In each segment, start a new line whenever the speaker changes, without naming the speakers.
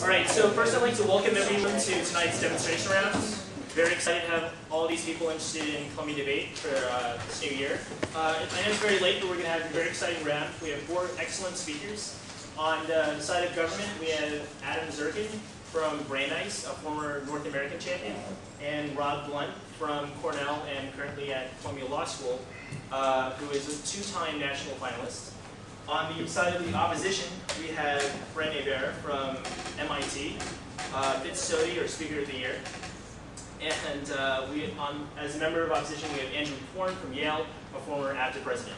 All right, so first I'd like to welcome everyone to tonight's demonstration round. Very excited to have all these people interested in Columbia debate for this new year. I know it's very late, but we're going to have a very exciting round. We have 4 excellent speakers. On the side of government, we have Adam Zirkin from Brandeis, a former North American champion, and Rob Blunt from Cornell and currently at Columbia Law School, who is a 2-time national finalist. On the side of the opposition, we have Brent Hebert from MIT, Fitz Sodi, or Speaker of the Year. And as a member of opposition, we have Andrew Korn from Yale, a former active president.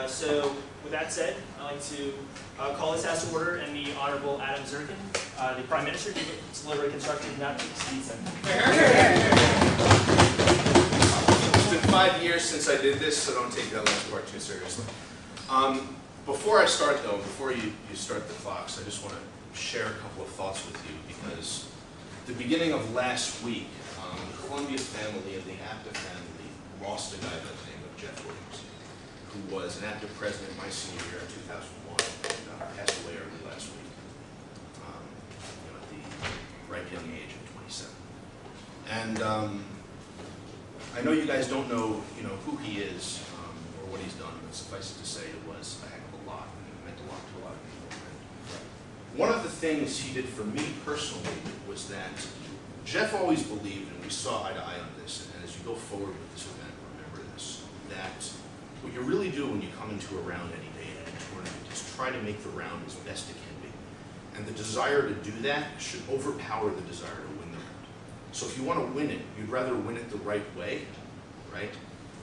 So with that said, I'd like to call this House to order and the Honorable Adam Zirkin, the Prime Minister, to deliver a constructive not to exceed sentence.
It's been 5 years since I did this, so don't take that last part too seriously. Before I start, though, before you start the clocks, I just want to share a couple of thoughts with you, because at the beginning of last week, the Columbia family and the Apta family lost a guy by the name of Jeff Williams, who was an active president my senior year in 2001, and passed away early last week, at the ripe young age of 27. And I know you guys don't know, who he is or what he's done, but suffice it to say, it was a heck of a lot, and it meant a lot to a lot of people. And one of the things he did for me personally was that Jeff always believed, and we saw eye to eye on this, and as you go forward with this event, remember this, that what you really do when you come into a round any day in a tournament is try to make the round as best it can be. And the desire to do that should overpower the desire to win the round. So if you want to win it, you'd rather win it the right way, right?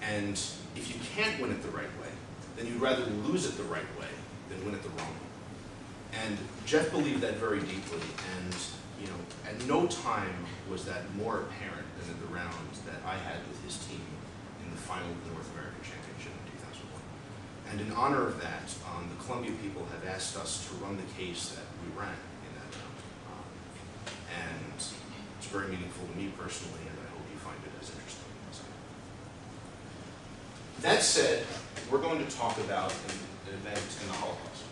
And if you can't win it the right way, then you'd rather lose it the right way than win it the wrong way. And Jeff believed that very deeply, and at no time was that more apparent than in the round that I had with his team in the final of the North American Championship in 2001. And in honor of that, the Columbia people have asked us to run the case that we ran in that round. And it's very meaningful to me personally, and I hope you find it as interesting as I do. That said, we're going to talk about an event in the Holocaust.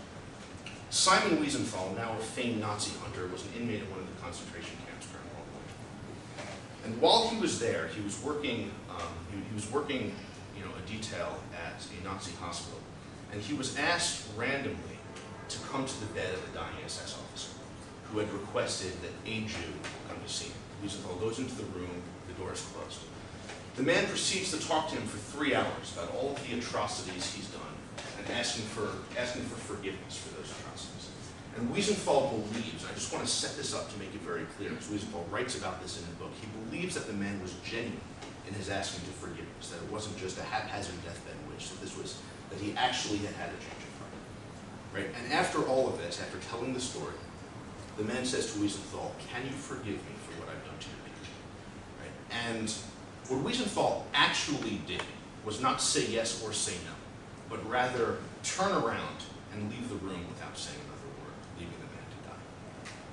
Simon Wiesenthal, now a famed Nazi hunter, was an inmate at one of the concentration camps during World War II. And while he was there, he was working, a detail at a Nazi hospital, and he was asked randomly to come to the bed of a dying SS officer who had requested that a Jew come to see him. Wiesenthal goes into the room, the door is closed. The man proceeds to talk to him for 3 hours about all of the atrocities he's done and asking for forgiveness for those atrocities. And Wiesenthal believes, and I just want to set this up to make it very clear, because Wiesenthal writes about this in his book, he believes that the man was genuine in his asking for forgiveness, that it wasn't just a haphazard deathbed wish, that he actually had a change of heart. Right? And after all of this, after telling the story, the man says to Wiesenthal, "Can you forgive me for what I've done to your people?" Right? And what Wiesenthal actually did was not say yes or say no, but rather turn around and leave the room without saying another word, leaving the man to die.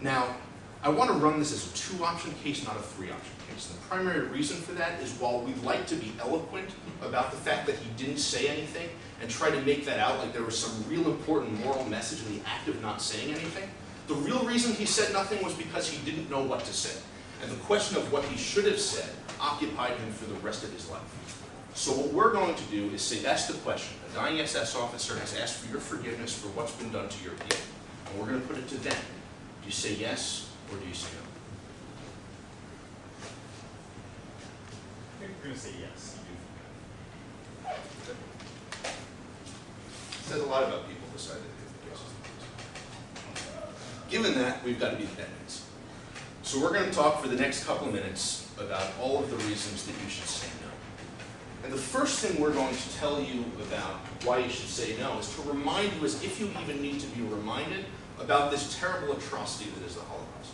Now, I want to run this as a 2-option case, not a 3-option case. And the primary reason for that is while we like to be eloquent about the fact that he didn't say anything and try to make that out like there was some real important moral message in the act of not saying anything, the real reason he said nothing was because he didn't know what to say. And the question of what he should have said occupied him for the rest of his life. So what we're going to do is say, that's the question. A dying SS officer has asked for your forgiveness for what's been done to your people. And we're going to put it to them. Do you say yes or do you say no?
You're going to say yes.
It says a lot about people deciding to do this. Given that, we've got to be the evidence. So we're going to talk for the next couple of minutes about all of the reasons that you should say no. And the first thing we're going to tell you about why you should say no is to remind you, as if you even need to be reminded, about this terrible atrocity that is the Holocaust.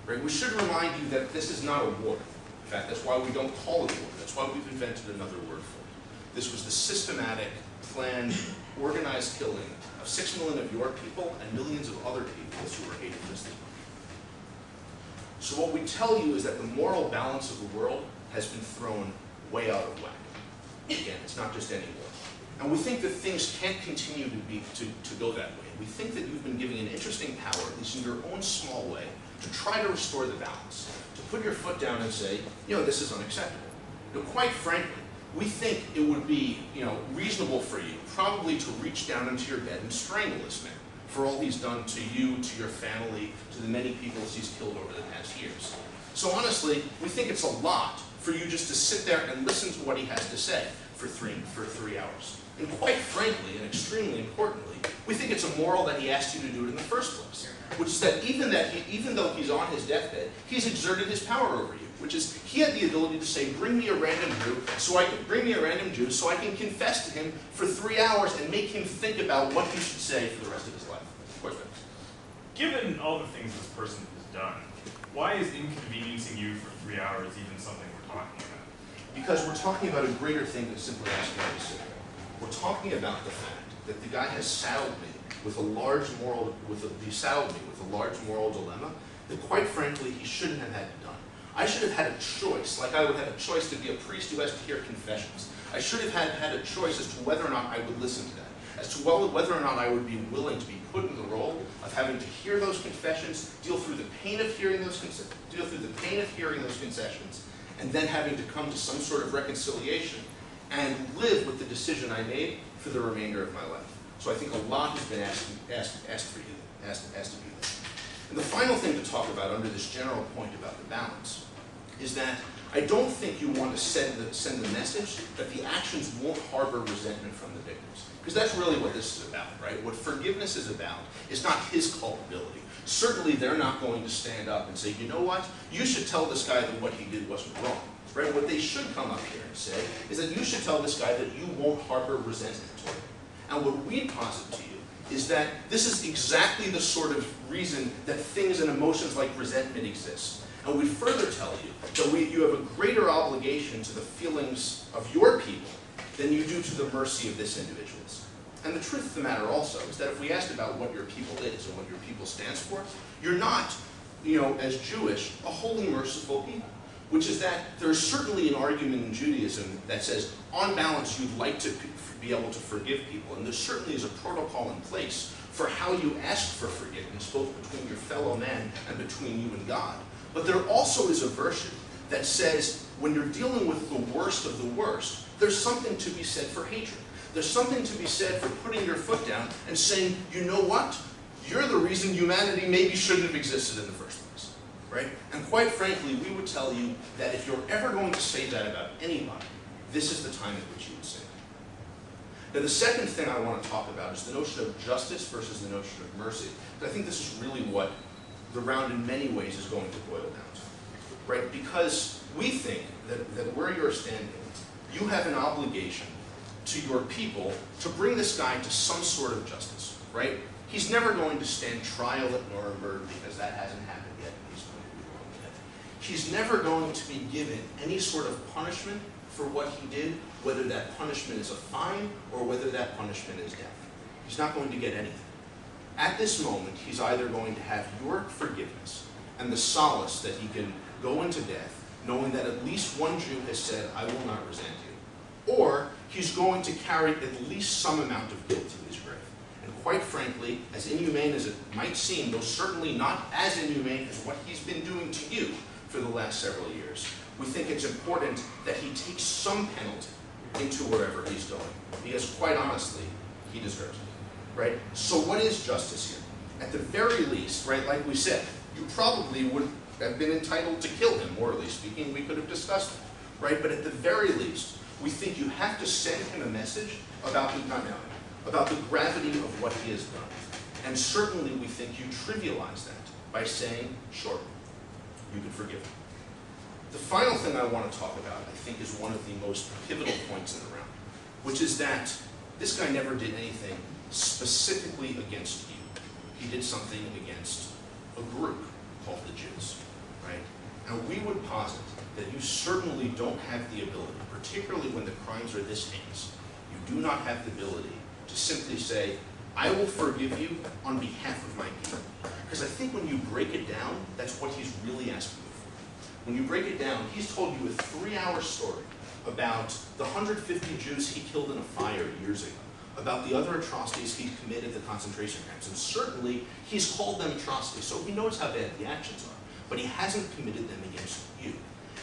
Right? We should remind you that this is not a war. In fact, that's why we don't call it a war. That's why we've invented another word for it. This was the systematic, planned, organized killing of 6 million of your people and millions of other peoples who were hated just as much. So what we tell you is that the moral balance of the world has been thrown way out of whack. Again, it's not just any war. And we think that things can't continue to go that way. We think that you've been given an interesting power, at least in your own small way, to try to restore the balance, to put your foot down and say, this is unacceptable. Quite frankly, we think it would be, reasonable for you probably to reach down into your bed and strangle this man for all he's done to you, to your family, to the many people he's killed over the past years. So honestly, we think it's a lot for you just to sit there and listen to what he has to say for 3 hours. And quite frankly, and extremely importantly, we think it's immoral that he asked you to do it in the first place, which is that even though he's on his deathbed, he's exerted his power over you, which is he had the ability to say, bring me a random Jew so I can confess to him for 3 hours and make him think about what he should say for the rest of his life. Of course,
Given all the things this person has done, why is inconveniencing you for 3 hours even something we're talking about?
Because we're talking about a greater thing than simply asking him to sit there. We're talking about the fact that the guy has saddled me with a large moral dilemma that, quite frankly, he shouldn't have had done. I should have had a choice, like I would have a choice to be a priest who has to hear confessions. I should have had a choice as to whether or not I would listen to that, as to whether or not I would be willing to be put in the role of having to hear those confessions, deal through the pain of hearing those concessions, and then having to come to some sort of reconciliation and live with the decision I made for the remainder of my life. So I think a lot has been asked to be there. And the final thing to talk about under this general point about the balance is that I don't think you want to send the message that the actions won't harbor resentment from the victims. Because that's really what this is about, right? What forgiveness is about is not his culpability. Certainly they're not going to stand up and say, you know what, you should tell this guy that what he did wasn't wrong. Right? What they should come up here and say is that you should tell this guy that you won't harbor resentment toward him. And what we posit to you is that this is exactly the sort of reason that things and emotions like resentment exist. And we further tell you that you have a greater obligation to the feelings of your people than you do to the mercy of this individual's. And the truth of the matter also is that if we asked about what your people is and what your people stands for, you're not, as Jewish, a wholly merciful people. Which is that there is certainly an argument in Judaism that says, on balance, you'd like to be able to forgive people. And there certainly is a protocol in place for how you ask for forgiveness, both between your fellow man and between you and God. But there also is a version that says, when you're dealing with the worst of the worst, there's something to be said for hatred. There's something to be said for putting your foot down and saying, you know what? You're the reason humanity maybe shouldn't have existed in the first place. Right? And quite frankly, we would tell you that if you're ever going to say that about anybody, this is the time at which you would say it. Now, the second thing I want to talk about is the notion of justice versus the notion of mercy. But I think this is really what the round in many ways is going to boil down to. Right? Because we think that where you're standing, you have an obligation to your people to bring this guy to some sort of justice. Right? He's never going to stand trial at Nuremberg because that hasn't happened yet. He's never going to be given any sort of punishment for what he did, whether that punishment is a fine or whether that punishment is death. He's not going to get anything. At this moment, he's either going to have your forgiveness and the solace that he can go into death knowing that at least one Jew has said, I will not resent you, or he's going to carry at least some amount of guilt to his grave. And quite frankly, as inhumane as it might seem, though certainly not as inhumane as what he's been doing to you for the last several years, we think it's important that he takes some penalty into wherever he's going, because quite honestly, he deserves it, right? So what is justice here? At the very least, right, like we said, you probably would have been entitled to kill him, morally speaking. We could have discussed it, right? But at the very least, we think you have to send him a message about the gravity of what he has done. And certainly we think you trivialize that by saying, sure, you can forgive him. The final thing I want to talk about, I think, is one of the most pivotal points in the round, which is that this guy never did anything specifically against you. He did something against a group called the Jews, right? And we would posit that you certainly don't have the ability, particularly when the crimes are this heinous, you do not have the ability to simply say, I will forgive you on behalf of my people. Because I think when you break it down, that's what he's really asking you for. When you break it down, he's told you a 3-hour story about the 150 Jews he killed in a fire years ago, about the other atrocities he committed at the concentration camps. And certainly, he's called them atrocities, so he knows how bad the actions are. But he hasn't committed them against you.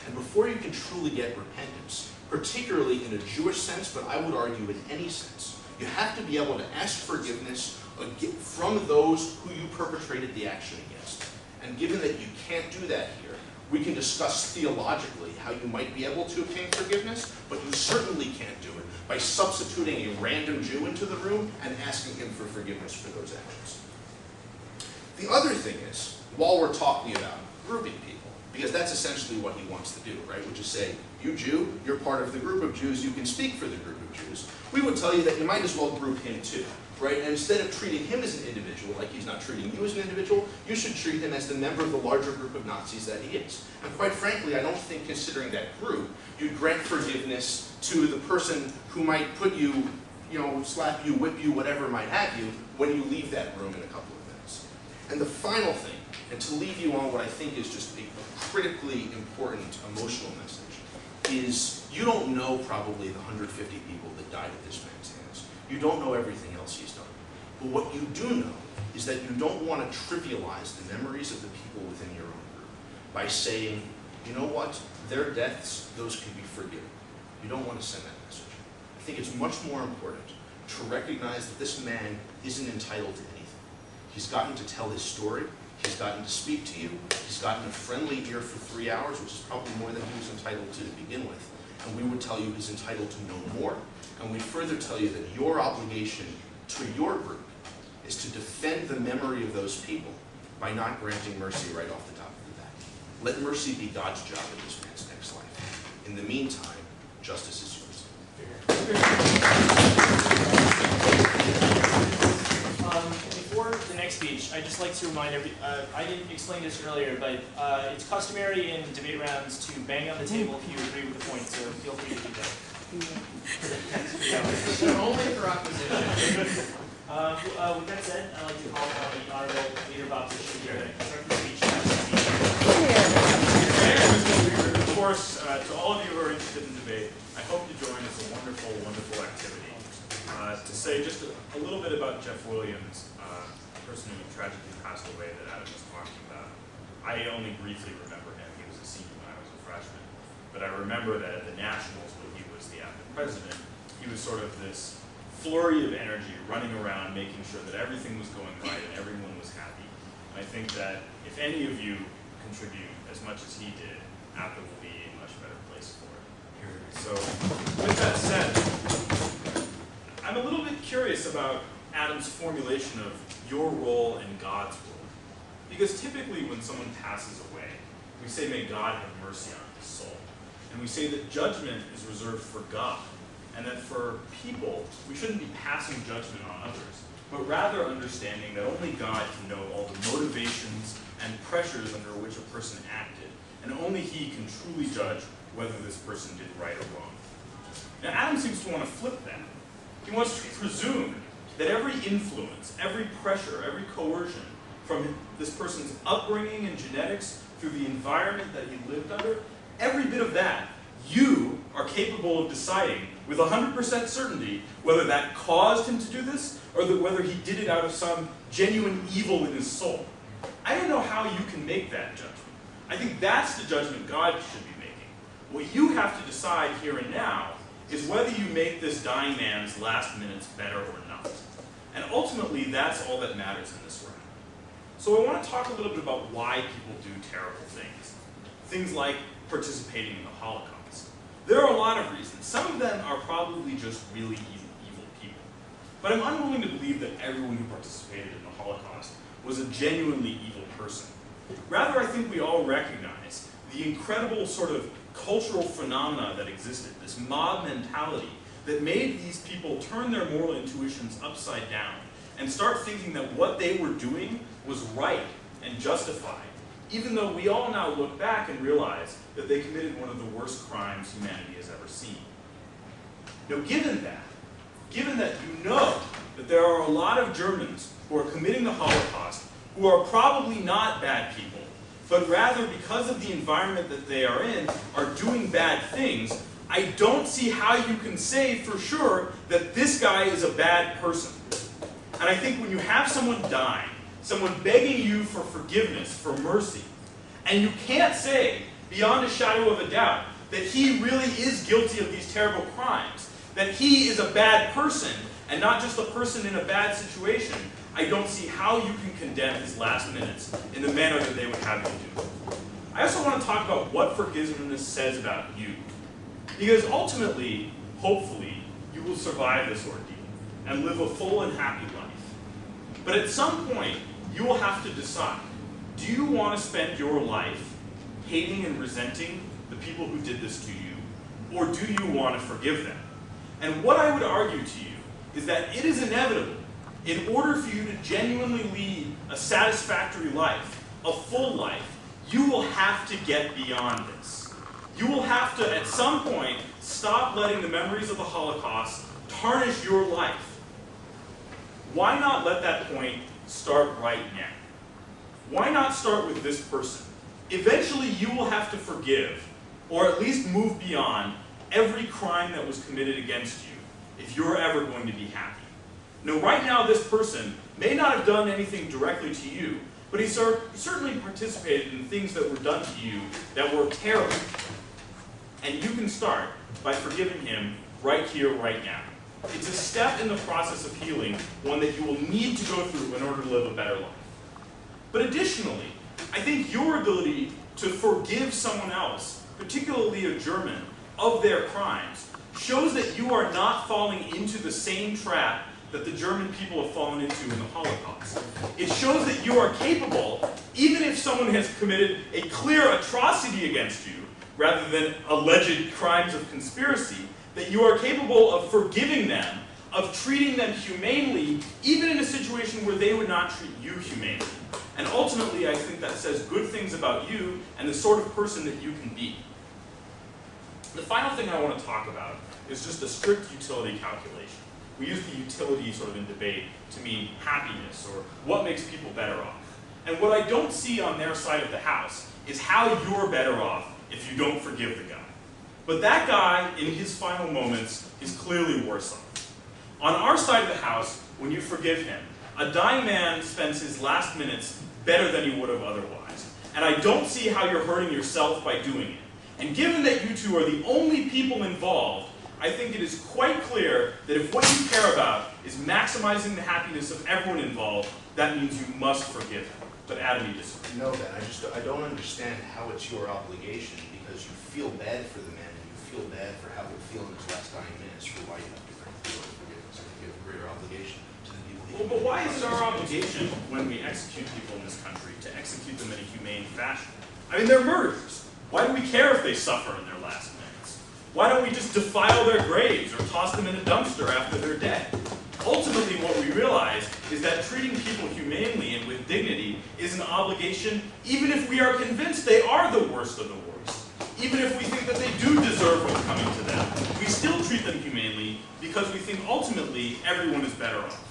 And before you can truly get repentance, particularly in a Jewish sense, but I would argue in any sense, you have to be able to ask forgiveness from those who you perpetrated the action against. And given that you can't do that here, we can discuss theologically how you might be able to obtain forgiveness, but you certainly can't do it by substituting a random Jew into the room and asking him for forgiveness for those actions. The other thing is, while we're talking about grouping people, because that's essentially what he wants to do, right? Which is say, you Jew, you're part of the group of Jews, you can speak for the group of Jews. We would tell you that you might as well group him too, right? And instead of treating him as an individual, like he's not treating you as an individual, you should treat him as the member of the larger group of Nazis that he is. And quite frankly, I don't think, considering that group, you'd grant forgiveness to the person who might put you, slap you, whip you, whatever might have you, when you leave that room in a couple of minutes. And the final thing, and to leave you on what I think is just a critically important emotional message, is you don't know probably the 150 people that died at this man's hands. You don't know everything else he's done. But what you do know is that you don't want to trivialize the memories of the people within your own group by saying, you know what, their deaths, those can be forgiven. You don't want to send that message. I think it's much more important to recognize that this man isn't entitled to anything. He's gotten to tell his story. He's gotten to speak to you. He's gotten a friendly ear for 3 hours, which is probably more than he was entitled to begin with. And we would tell you he's entitled to no more. And we'd further tell you that your obligation to your group is to defend the memory of those people by not granting mercy right off the top of the bat. Let mercy be God's job in this man's next life. In the meantime, justice is yours.
Before the next speech, I'd just like to remind I didn't explain this earlier, but it's customary in debate rounds to bang on the table if you agree with the point, so feel free to do that.
Only for opposition.
With that said, I'd like to call on the Honorable Leader of Opposition here to start the speech.
And of course, to all of you who are interested in debate, I hope you join us in a wonderful, wonderful activity. To say just a little bit about Jeff Williams, a person who tragically passed away that Adam was talking about. I only briefly remember him. He was a senior when I was a freshman. But I remember that at the Nationals, when he was the acting president, he was sort of this flurry of energy running around making sure that everything was going right and everyone was happy. And I think that if any of you contribute as much as he did, Apple will be a much better place for it. So with that said, I'm a little bit curious about Adam's formulation of your role and God's role. Because typically when someone passes away, we say, may God have mercy on his soul. And we say that judgment is reserved for God. And that for people, we shouldn't be passing judgment on others, but rather understanding that only God can know all the motivations and pressures under which a person acted, and only he can truly judge whether this person did right or wrong. Now Adam seems to want to flip that. He wants to presume that every influence, every pressure, every coercion from this person's upbringing and genetics through the environment that he lived under, every bit of that, you are capable of deciding with 100% certainty whether that caused him to do this or whether he did it out of some genuine evil in his soul. I don't know how you can make that judgment. I think that's the judgment God should be making. What you have to decide here and now is whether you make this dying man's last minutes better or not. And ultimately, that's all that matters in this round. So I want to talk a little bit about why people do terrible things. Things like participating in the Holocaust. There are a lot of reasons. Some of them are probably just really evil people. But I'm unwilling to believe that everyone who participated in the Holocaust was a genuinely evil person. Rather, I think we all recognize the incredible sort of cultural phenomena that existed, this mob mentality that made these people turn their moral intuitions upside down and start thinking that what they were doing was right and justified, even though we all now look back and realize that they committed one of the worst crimes humanity has ever seen. Now, given that you know that there are a lot of Germans who are committing the Holocaust who are probably not bad people, but rather because of the environment that they are in, are doing bad things, I don't see how you can say for sure that this guy is a bad person. And I think when you have someone dying, someone begging you for forgiveness, for mercy, and you can't say, beyond a shadow of a doubt, that he really is guilty of these terrible crimes, that he is a bad person, and not just a person in a bad situation, I don't see how you can condemn his last minutes in the manner that they would have you do. I also want to talk about what forgiveness says about you. Because ultimately, hopefully, you will survive this ordeal and live a full and happy life. But at some point, you will have to decide, do you want to spend your life hating and resenting the people who did this to you, or do you want to forgive them? And what I would argue to you is that it is inevitable, in order for you to genuinely lead a satisfactory life, a full life, you will have to get beyond this. You will have to, at some point, stop letting the memories of the Holocaust tarnish your life. Why not let that point start right now? Why not start with this person? Eventually you will have to forgive, or at least move beyond, every crime that was committed against you, if you're ever going to be happy. Now, right now this person may not have done anything directly to you, but he certainly participated in things that were done to you that were terrible. And you can start by forgiving him right here, right now. It's a step in the process of healing, one that you will need to go through in order to live a better life. But additionally, I think your ability to forgive someone else, particularly a German, of their crimes, shows that you are not falling into the same trap that the German people have fallen into in the Holocaust. It shows that you are capable, even if someone has committed a clear atrocity against you, rather than alleged crimes of conspiracy, that you are capable of forgiving them, of treating them humanely, even in a situation where they would not treat you humanely. And ultimately, I think that says good things about you and the sort of person that you can be. The final thing I want to talk about is just a strict utility calculation. We use the utility sort of in debate to mean happiness or what makes people better off. And what I don't see on their side of the house is how you're better off if you don't forgive the guy. But that guy, in his final moments, is clearly worse off. On our side of the house, when you forgive him, a dying man spends his last minutes better than he would have otherwise. And I don't see how you're hurting yourself by doing it. And given that you two are the only people involved, I think it is quite clear that if what you care about is maximizing the happiness of everyone involved, that means you must forgive him. But Adam, you disagree.
No, Ben, I don't understand how it's your obligation, because you feel bad for the man, and you feel bad for how he'll feel in his last dying minutes, for why you have to feel forgiveness. I think you have a greater obligation to the people.
Well, but why is it our obligation when we execute people in this country to execute them in a humane fashion? I mean, they're murderers. Why do we care if they suffer in their last minutes? Why don't we just defile their graves or toss them in a dumpster after they're dead? Ultimately, what we realize is that treating people humanely and with dignity is an obligation, even if we are convinced they are the worst of the worst. Even if we think that they do deserve what's coming to them, we still treat them humanely because we think ultimately everyone is better off.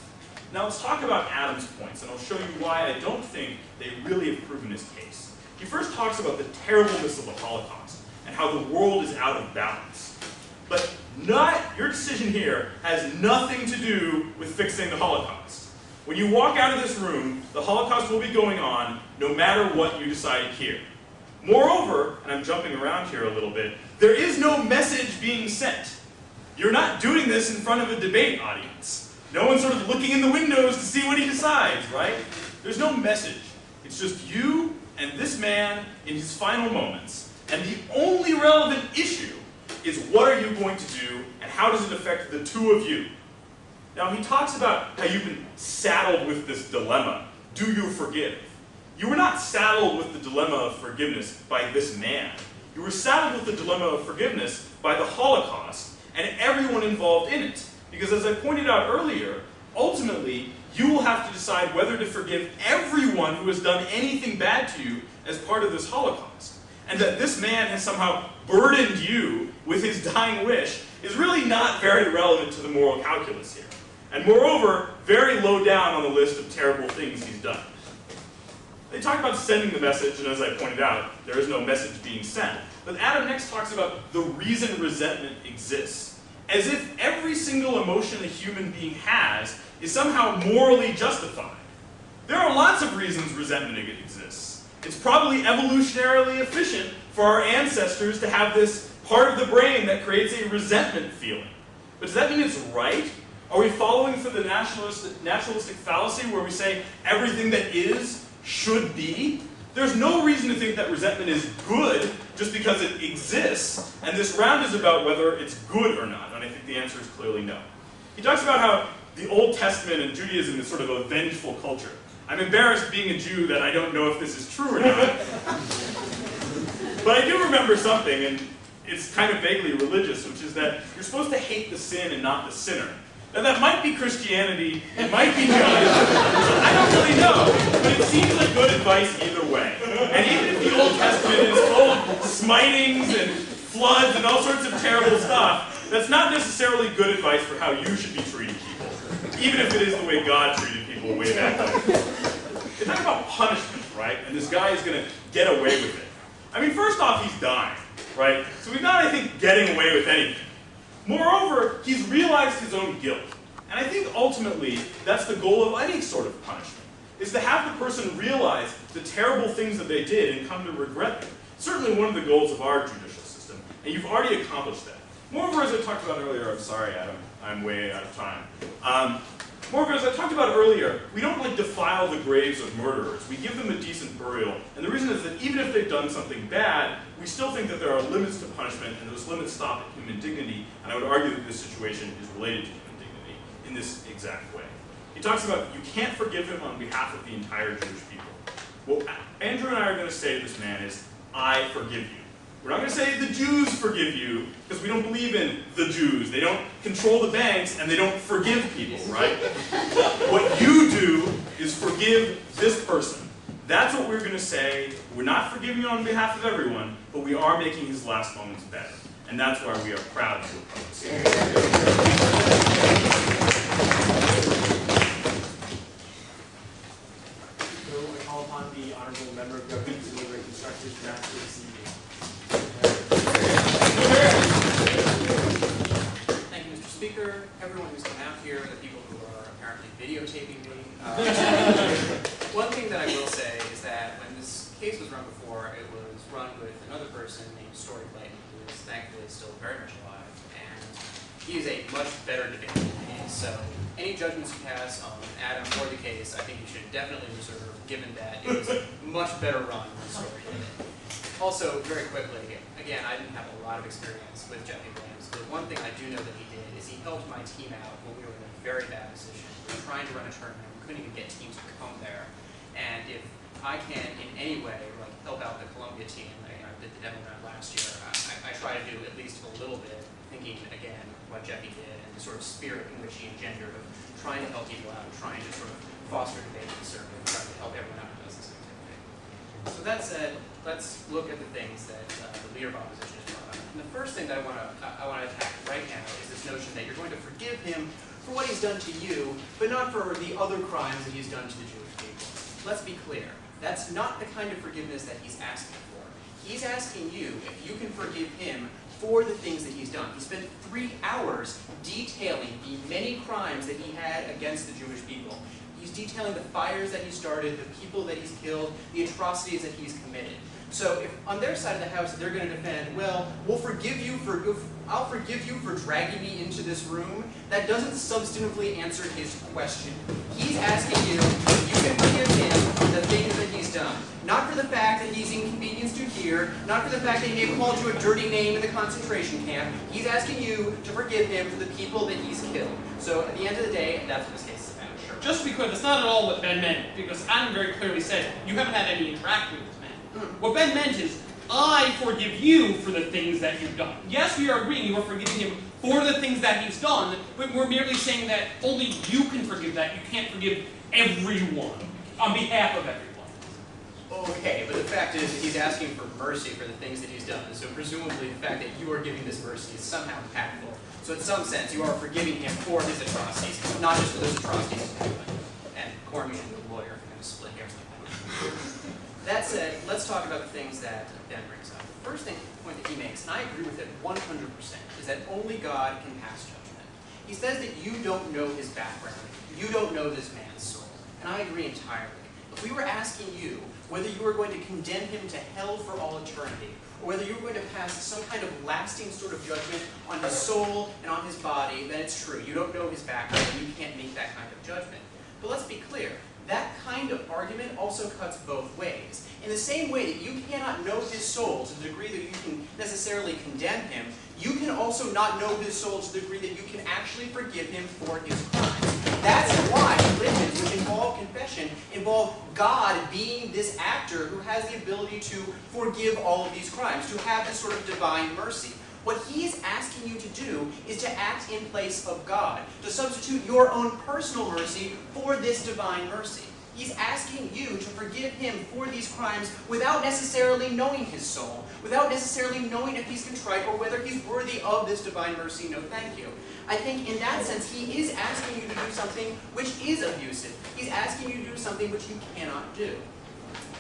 Now let's talk about Adam's points, and I'll show you why I don't think they really have proven his case. He first talks about the terribleness of the Holocaust and how the world is out of balance. But your decision here has nothing to do with fixing the Holocaust. When you walk out of this room, the Holocaust will be going on no matter what you decide here. Moreover, and I'm jumping around here a little bit, there is no message being sent. You're not doing this in front of a debate audience. No one's sort of looking in the windows to see what he decides, right? There's no message. It's just you and this man in his final moments. And the only relevant issue is what are you going to do and how does it affect the two of you? Now he talks about how you've been saddled with this dilemma. Do you forgive? You were not saddled with the dilemma of forgiveness by this man. You were saddled with the dilemma of forgiveness by the Holocaust and everyone involved in it. Because as I pointed out earlier, ultimately you will have to decide whether to forgive everyone who has done anything bad to you as part of this Holocaust. And that this man has somehow burdened you with his dying wish is really not very relevant to the moral calculus here. And moreover, very low down on the list of terrible things he's done. They talk about sending the message, and as I pointed out, there is no message being sent. But Adam next talks about the reason resentment exists, as if every single emotion a human being has is somehow morally justified. There are lots of reasons resentment exists. It's probably evolutionarily efficient for our ancestors to have this part of the brain that creates a resentment feeling. But does that mean it's right? Are we following for the naturalistic fallacy where we say everything that is should be? There's no reason to think that resentment is good just because it exists, and this round is about whether it's good or not, and I think the answer is clearly no. He talks about how the Old Testament and Judaism is sort of a vengeful culture. I'm embarrassed being a Jew that I don't know if this is true or not. But I do remember something, and it's kind of vaguely religious, which is that you're supposed to hate the sin and not the sinner. Now that might be Christianity, it might be Judaism, I don't really know, but it seems like good advice either way. And even if the Old Testament is full of smitings and floods and all sorts of terrible stuff, that's not necessarily good advice for how you should be treating people, even if it is the way God treated people way back then. They talk about punishment, right? And this guy is going to get away with it. I mean, first off, he's dying, right? So he's not, I think, getting away with anything. Moreover, he's realized his own guilt. And I think ultimately, that's the goal of any sort of punishment, is to have the person realize the terrible things that they did and come to regret them. Certainly one of the goals of our judicial system, and you've already accomplished that. Moreover, as I talked about earlier, I'm sorry, Adam, I'm way out of time. Moreover, as I talked about earlier, we don't like defile the graves of murderers. We give them a decent burial. And the reason is that even if they've done something bad, we still think that there are limits to punishment, and those limits stop at human dignity. And I would argue that this situation is related to human dignity in this exact way. He talks about you can't forgive him on behalf of the entire Jewish people. What Andrew and I are going to say to this man is, I forgive you. We're not going to say the Jews forgive you, because we don't believe in the Jews. They don't control the banks, and they don't forgive people, right? What you do is forgive this person. That's what we're going to say. We're not forgiving on behalf of everyone, but we are making his last moments better. And that's why we are proud to oppose.
So I call upon the Honorable Member of Government to deliver a constructive draft for this evening.
Thank you, Mr. Speaker, everyone who's come out here, the people who are apparently videotaping me. One thing that I will say is that when this case was run before, it was run with another person named Story Clayton, who is thankfully still very much alive, and he is a much better debater than me. So any judgments you pass on Adam or the case, I think you should definitely reserve, given that it was a much better run than Story did it. Also, very quickly, again, I didn't have a lot of experience with Jeffy Williams, but one thing I do know that he did is he helped my team out when we were in a very bad position. We were trying to run a tournament, we couldn't even get teams to come there. And if I can in any way like help out the Columbia team, I did the demo round last year, I try to do at least a little bit, thinking again what Jeffy did and the sort of spirit in which he engendered of trying to help people out, trying to sort of foster debate and serve and trying to help everyone out who does this activity. So that said, let's look at the things that the leader of opposition has brought up. And the first thing that I want to attack right now is this notion that you're going to forgive him for what he's done to you, but not for the other crimes that he's done to the Jewish people. Let's be clear. That's not the kind of forgiveness that he's asking for. He's asking you if you can forgive him for the things that he's done. He spent 3 hours detailing the many crimes that he had against the Jewish people. He's detailing the fires that he started, the people that he's killed, the atrocities that he's committed. So if on their side of the house they're going to defend, well, I'll forgive you for dragging me into this room, that doesn't substantively answer his question. He's asking you if you can forgive him for the things that he's done. Not for the fact that he's inconvenienced you here, not for the fact that he may have called you a dirty name in the concentration camp. He's asking you to forgive him for the people that he's killed. So at the end of the day, that's what this case is about. Sure.
Just to be clear, that's not at all what Ben meant, because Adam very clearly said you haven't had any interaction with this man. What Ben meant is, I forgive you for the things that you've done. Yes, we are agreeing you are forgiving him for the things that he's done, but we're merely saying that only you can forgive that. You can't forgive everyone on behalf of everyone.
Okay, but the fact is that he's asking for mercy for the things that he's done. So presumably the fact that you are giving this mercy is somehow impactful. So in some sense, you are forgiving him for his atrocities, not just for those atrocities he's doing. And Cormier, the lawyer, are going to split hairs like that. That said, let's talk about the things that Ben brings up. The first point that he makes, and I agree with it 100%, is that only God can pass judgment. He says that you don't know his background. You don't know this man's soul. And I agree entirely. If we were asking you whether you were going to condemn him to hell for all eternity, or whether you were going to pass some kind of lasting sort of judgment on his soul and on his body, then it's true. You don't know his background, and you can't make that kind of judgment. But let's be clear. That kind of argument also cuts both ways. In the same way that you cannot know his soul to the degree that you can necessarily condemn him, you can also not know his soul to the degree that you can actually forgive him for his crimes. That's why religions which involve confession involve God being this actor who has the ability to forgive all of these crimes, to have this sort of divine mercy. What he is asking you to do is to act in place of God, to substitute your own personal mercy for this divine mercy. He's asking you to forgive him for these crimes without necessarily knowing his soul, without necessarily knowing if he's contrite or whether he's worthy of this divine mercy. No, thank you. I think in that sense, he is asking you to do something which is abusive. He's asking you to do something which you cannot do.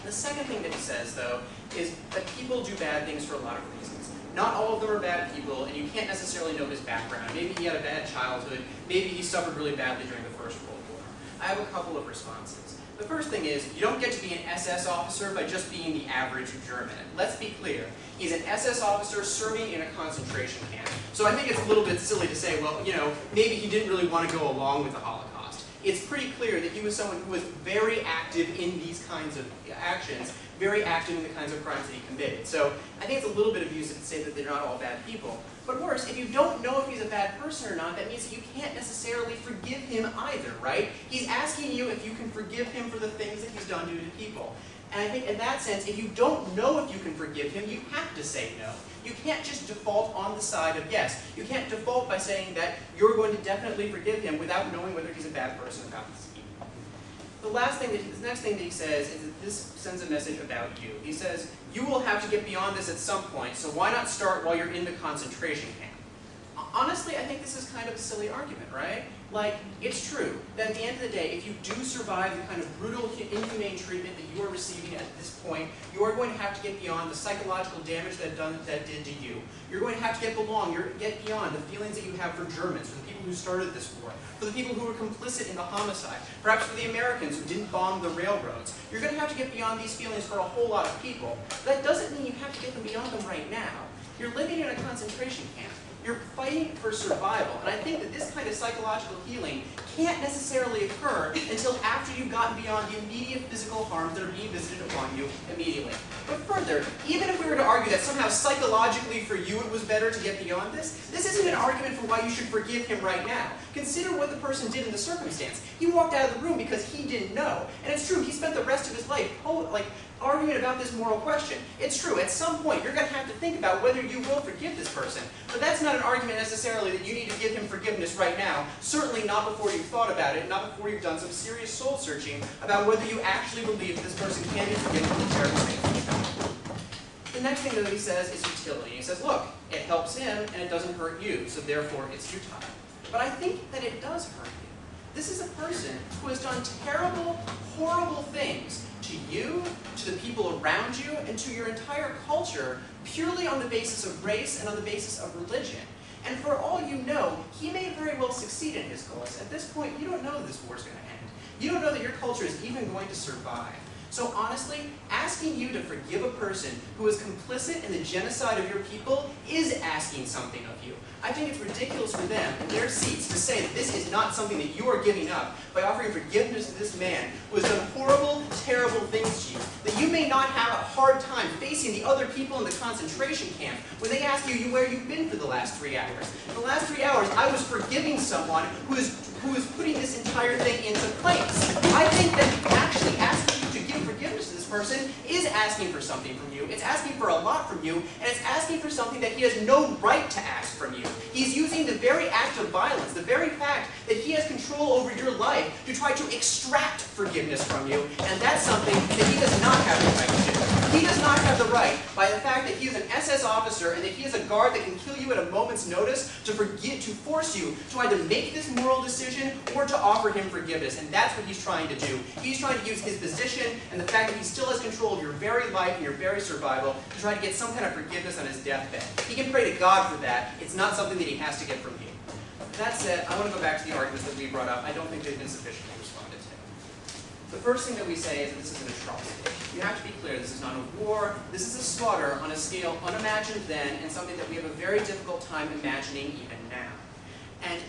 The second thing that he says, though, is that people do bad things for a lot of reasons. Not all of them are bad people, and you can't necessarily know his background. Maybe he had a bad childhood. Maybe he suffered really badly during the First World War. I have a couple of responses. The first thing is, you don't get to be an SS officer by just being the average German. Let's be clear. He's an SS officer serving in a concentration camp. So I think it's a little bit silly to say, well, you know, maybe he didn't really want to go along with the Holocaust. It's pretty clear that he was someone who was very active in these kinds of actions, very active in the kinds of crimes that he committed. So I think it's a little bit abusive to say that they're not all bad people. But worse, if you don't know if he's a bad person or not, that means that you can't necessarily forgive him either, right? He's asking you if you can forgive him for the things that he's done to people. And I think in that sense, if you don't know if you can forgive him, you have to say no. You can't just default on the side of yes. You can't default by saying that you're going to definitely forgive him without knowing whether he's a bad person or not. The next thing that he says is that this sends a message about you. He says, you will have to get beyond this at some point, so why not start while you're in the concentration camp? Honestly, I think this is kind of a silly argument, right? Like, it's true that at the end of the day, if you do survive the kind of brutal, inhumane treatment that you are receiving at this point, you are going to have to get beyond the psychological damage that did to you. You're going to have to get beyond the feelings that you have for Germans, for the people who started this war, for the people who were complicit in the homicide, perhaps for the Americans who didn't bomb the railroads. You're going to have to get beyond these feelings for a whole lot of people. That doesn't mean you have to get them beyond them right now. You're living in a concentration camp. You're fighting for survival. And I think that this kind of psychological healing can't necessarily occur until after you've gotten beyond the immediate physical harms that are being visited upon you immediately. But further, even if we were to argue that somehow psychologically for you it was better to get beyond this isn't an argument for why you should forgive him right now. Consider what the person did in the circumstance. He walked out of the room because he didn't know. And it's true, he spent the rest of his life arguing about this moral question. It's true, at some point you're going to have to think about whether you will forgive this person. But that's not an argument necessarily that you need to give him forgiveness right now. Certainly not before you've thought about it, not before you've done some serious soul searching about whether you actually believe this person can be forgiven for the terrible things he's done. The next thing that he says is utility. He says, look, it helps him and it doesn't hurt you, so therefore it's futile. But I think that it does hurt you. This is a person who has done terrible, horrible things to you, to the people around you, and to your entire culture purely on the basis of race and on the basis of religion. And for all you know, he may very well succeed in his goals. At this point, you don't know that this war's going to end. You don't know that your culture is even going to survive. So honestly, asking you to forgive a person who is complicit in the genocide of your people is asking something of you. I think it's ridiculous for them in their seats to say that this is not something that you are giving up by offering forgiveness to this man who has done horrible, terrible things to you. That you may not have a hard time facing the other people in the concentration camp when they ask you where you've been for the last 3 hours. In the last 3 hours, I was forgiving someone who is putting this entire thing into place. I think that actually asking you to give forgiveness to this person is asking for something from you. It's asking for a lot from you, and it's asking for something that he has no right to ask from you. He's using the very act of violence, the very fact that he has control over your life to try to extract forgiveness from you, and that's something that he does not have the right to do. He does not have the right, by the fact that he is an SS officer and that he is a guard that can kill you at a moment's notice, to force you to either make this moral decision or to offer him forgiveness, and that's what he's trying to do. He's trying to use his position and the fact that he still has control of your very life and your very survival to try to get some kind of forgiveness on his deathbed. He can pray to God for that. It's not something that he has to get from you. That said, I want to go back to the arguments that we brought up. I don't think they've been sufficiently responded to. The first thing that we say is that this is an atrocity. You have to be clear, this is not a war, this is a slaughter on a scale unimagined then, and something that we have a very difficult time imagining even now. And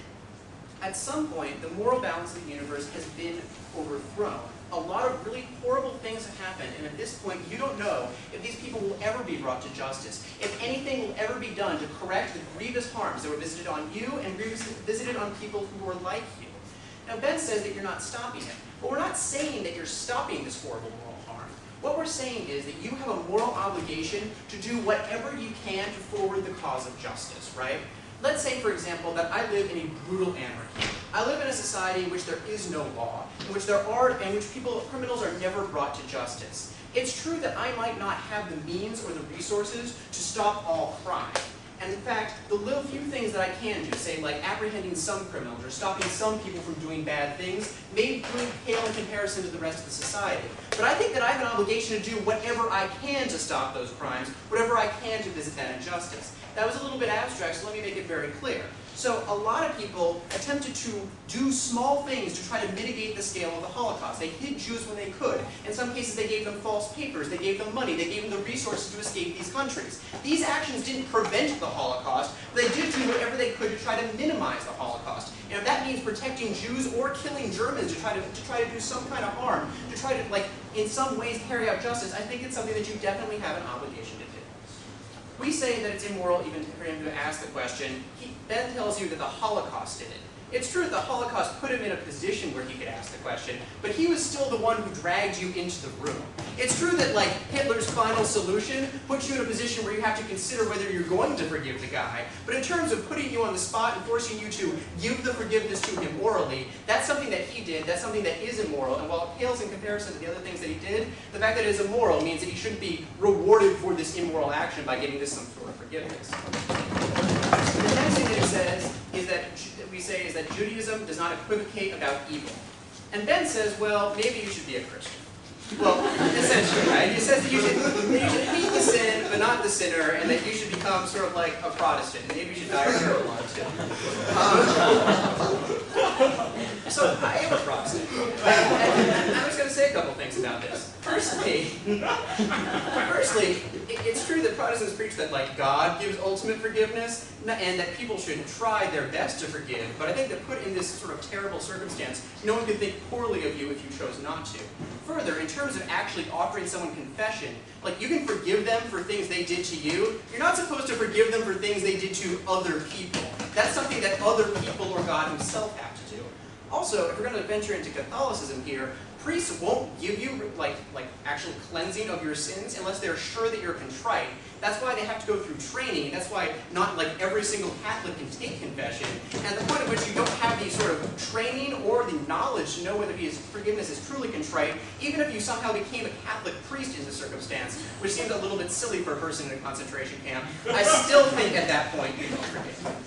at some point, the moral balance of the universe has been overthrown. A lot of really horrible things have happened, and at this point, you don't know if these people will ever be brought to justice, if anything will ever be done to correct the grievous harms that were visited on you and visited on people who were like you. Now, Ben says that you're not stopping it, but we're not saying that you're stopping this horrible moral harm. What we're saying is that you have a moral obligation to do whatever you can to forward the cause of justice, right? Let's say, for example, that I live in a brutal anarchy. I live in a society in which there is no law, in which criminals are never brought to justice. It's true that I might not have the means or the resources to stop all crime. And in fact, the little few things that I can do, say like apprehending some criminals or stopping some people from doing bad things, may pale in comparison to the rest of the society. But I think that I have an obligation to do whatever I can to stop those crimes, whatever I can to visit that injustice. That was a little bit abstract, so let me make it very clear. So a lot of people attempted to do small things to try to mitigate the scale of the Holocaust. They hid Jews when they could. In some cases, they gave them false papers. They gave them money. They gave them the resources to escape these countries. These actions didn't prevent the Holocaust, but they did do whatever they could to try to minimize the Holocaust. And if that means protecting Jews or killing Germans to try to do some kind of harm, to try to, like, in some ways carry out justice, I think it's something that you definitely have an obligation to do. We say that it's immoral even for him to ask the question. Ben tells you that the Holocaust did it. It's true that the Holocaust put him in a position where he could ask the question, but he was still the one who dragged you into the room. It's true that, like, Hitler's final solution puts you in a position where you have to consider whether you're going to forgive the guy, but in terms of putting you on the spot and forcing you to give the forgiveness to him orally, that's something that he did, that's something that is immoral, and while it pales in comparison to the other things that he did, the fact that it is immoral means that he shouldn't be rewarded for this immoral action by giving this some sort of forgiveness. The next thing that he says is that Judaism does not equivocate about evil. And Ben says, well, maybe you should be a Christian. Well, essentially, right? He says that you should hate the sin, but not the sinner, and that you should become sort of like a Protestant. Maybe you should die for marijuana, too. So, I am a Protestant. And I was going to say a couple things about this. Firstly, it's true that Protestants preach that, like, God gives ultimate forgiveness, and that people should try their best to forgive, but I think that put in this sort of terrible circumstance, no one could think poorly of you if you chose not to. Further, in terms of actually offering someone confession, like, you can forgive them for things they did to you. You're not supposed to forgive them for things they did to other people. That's something that other people or God himself have to do. Also, if we're going to venture into Catholicism here, priests won't give you like actual cleansing of your sins unless they're sure that you're contrite. That's why they have to go through training. That's why not like every single Catholic can take confession. And the point at which you don't have the sort of training or the knowledge to know whether his forgiveness is truly contrite, even if you somehow became a Catholic priest in this circumstance, which seems a little bit silly for a person in a concentration camp, I still think at that point you don't forgive.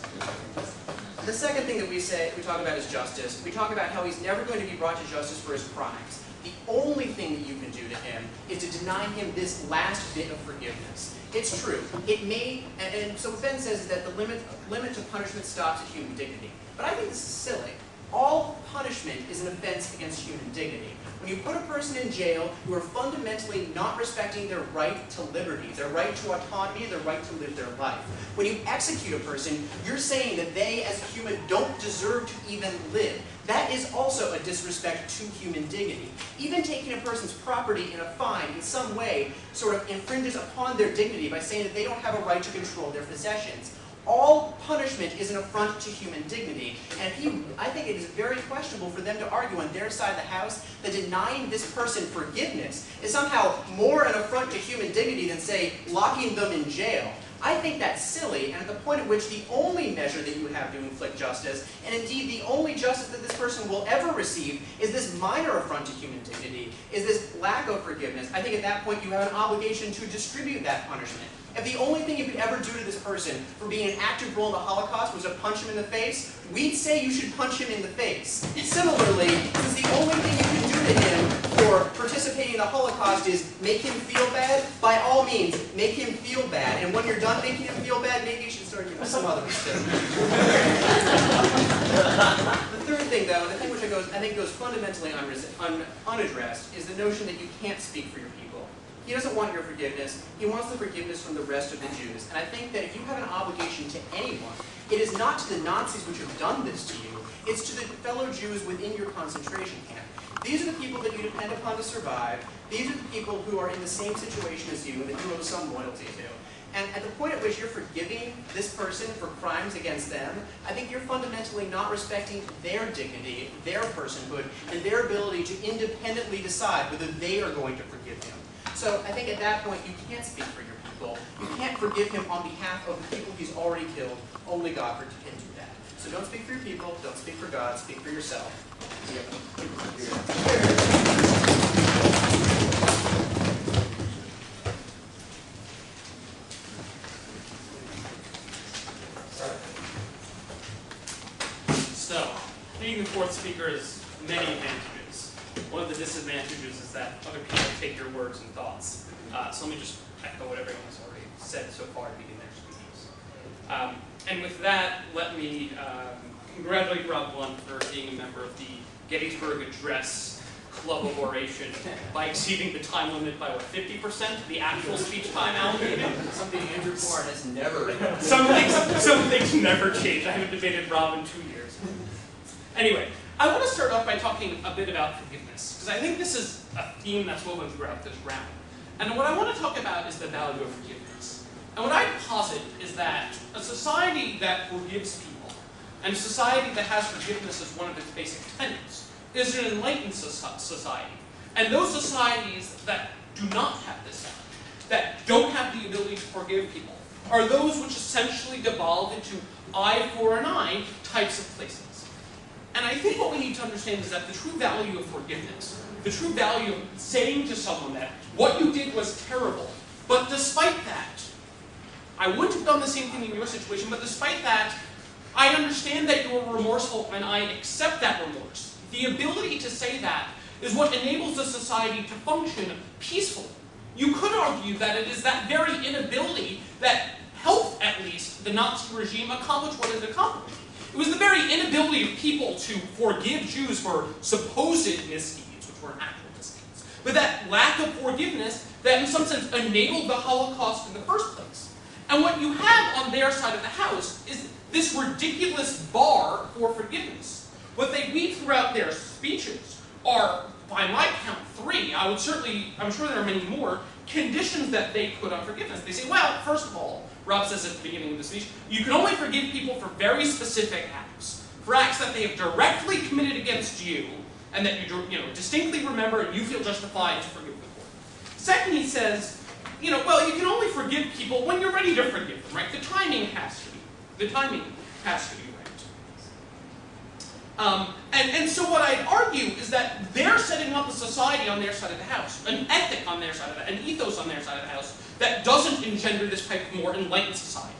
The second thing that we talk about is justice. We talk about how he's never going to be brought to justice for his crimes. The only thing that you can do to him is to deny him this last bit of forgiveness. It's true. It may, and so what Ben says is that the limit to punishment stops at human dignity. But I think this is silly. All punishment is an offense against human dignity. When you put a person in jail, you are fundamentally not respecting their right to liberty, their right to autonomy, their right to live their life. When you execute a person, you're saying that they, as a human, don't deserve to even live. That is also a disrespect to human dignity. Even taking a person's property in a fine in some way sort of infringes upon their dignity by saying that they don't have a right to control their possessions. All punishment is an affront to human dignity, and I think it is very questionable for them to argue on their side of the house that denying this person forgiveness is somehow more an affront to human dignity than, say, locking them in jail. I think that's silly, and at the point at which the only measure that you have to inflict justice, and indeed the only justice that this person will ever receive, is this minor affront to human dignity, is this lack of forgiveness, I think at that point you have an obligation to distribute that punishment. If the only thing you could ever do to this person for being an active role in the Holocaust was to punch him in the face, we'd say you should punch him in the face. Similarly, this is the only thing you can do to him therefore, participating in the Holocaust is make him feel bad. By all means, make him feel bad. And when you're done making him feel bad, maybe you should start doing some other stuff. The third thing, though, and the thing which I think goes fundamentally unaddressed, is the notion that you can't speak for your people. He doesn't want your forgiveness. He wants the forgiveness from the rest of the Jews. And I think that if you have an obligation to anyone, it is not to the Nazis which have done this to you. It's to the fellow Jews within your concentration camp. These are the people that you depend upon to survive. These are the people who are in the same situation as you and that you owe some loyalty to. And at the point at which you're forgiving this person for crimes against them, I think you're fundamentally not respecting their dignity, their personhood, and their ability to independently decide whether they are going to forgive him. So I think at that point you can't speak for your people. You can't forgive him on behalf of the people he's already killed. Only God can do that. So don't speak for your people, don't speak for God, speak for yourself.
So, being the fourth speaker has many advantages. One of the disadvantages is that other people take your words and thoughts. So let me just echo what everyone has already said so far to begin their speeches. And with that, let me congratulate Rob Blunt for being a member of the Gettysburg Address Club of Oration by exceeding the time limit by, what, 50%? The actual speech time allocated?
Something Andrew Ford has never done.
Some things never change. I haven't debated Rob in 2 years. Anyway, I want to start off by talking a bit about forgiveness, because I think this is a theme that's woven throughout this round. And what I want to talk about is the value of forgiveness. And what I posit is that a society that forgives people, and a society that has forgiveness as one of its basic tenets, is an enlightened society. And those societies that do not have this value, that don't have the ability to forgive people, are those which essentially devolve into eye for an eye types of places. And I think what we need to understand is that the true value of forgiveness, the true value of saying to someone that what you did was terrible, but despite that, I wouldn't have done the same thing in your situation, but despite that, I understand that you were remorseful and I accept that remorse. The ability to say that is what enables a society to function peacefully. You could argue that it is that very inability that helped, at least, the Nazi regime accomplish what it accomplished. It was the very inability of people to forgive Jews for supposed misdeeds, which were actual misdeeds, but that lack of forgiveness that in some sense enabled the Holocaust in the first place. And what you have on their side of the house is this ridiculous bar for forgiveness. What they read throughout their speeches are, by my count, 3, I'm sure there are many more, conditions that they put on forgiveness. They say, well, first of all, Rob says at the beginning of the speech, you can only forgive people for very specific acts. For acts that they have directly committed against you, and that you distinctly remember and you feel justified to forgive them for. Second, he says, well, you can only forgive people when you're ready to forgive them, right? The timing has to be right. And so what I'd argue is that they're setting up a society on their side of the house, an ethic on their side of the an ethos on their side of the house, that doesn't engender this type of more enlightened society.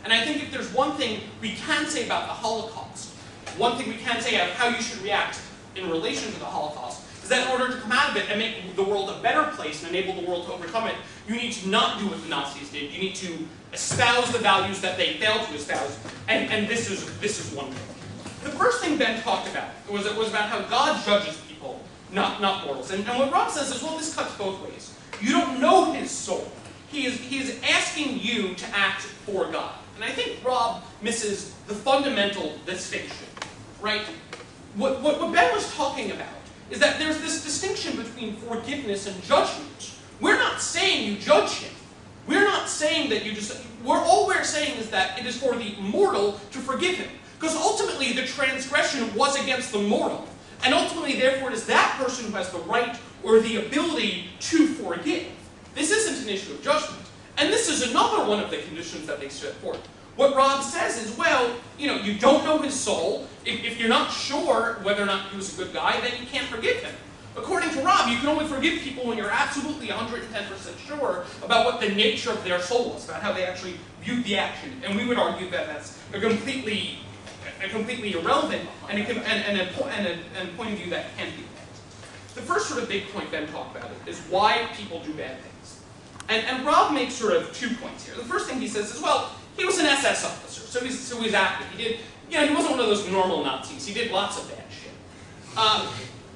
And I think if there's one thing we can say about the Holocaust, one thing we can say about how you should react in relation to the Holocaust, is that in order to come out of it and make the world a better place and enable the world to overcome it, you need to not do what the Nazis did. You need to espouse the values that they failed to espouse, and this is one thing. The first thing Ben talked about was about how God judges people, not mortals. And what Rob says is, well, this cuts both ways. You don't know his soul. He is asking you to act for God. And I think Rob misses the fundamental distinction, right? What Ben was talking about is that there's this distinction between forgiveness and judgment. We're not saying you judge him. We're not saying that you just... all we're saying is that it is for the mortal to forgive him. Because ultimately the transgression was against the mortal. And ultimately, therefore, it is that person who has the right or the ability to forgive. This isn't an issue of judgment. And this is another one of the conditions that they set forth. What Rob says is, well, you don't know his soul. If you're not sure whether or not he was a good guy, then you can't forgive him. According to Rob, you can only forgive people when you're absolutely 110% sure about what the nature of their soul was, about how they actually viewed the action. And we would argue that that's a completely irrelevant and a point of view that can't be met. the first sort of big point Ben talked about is why people do bad things. And Rob makes sort of 2 points here. The first thing he says is, well, he was an SS officer, so he's active. He did, he wasn't one of those normal Nazis. He did lots of bad shit.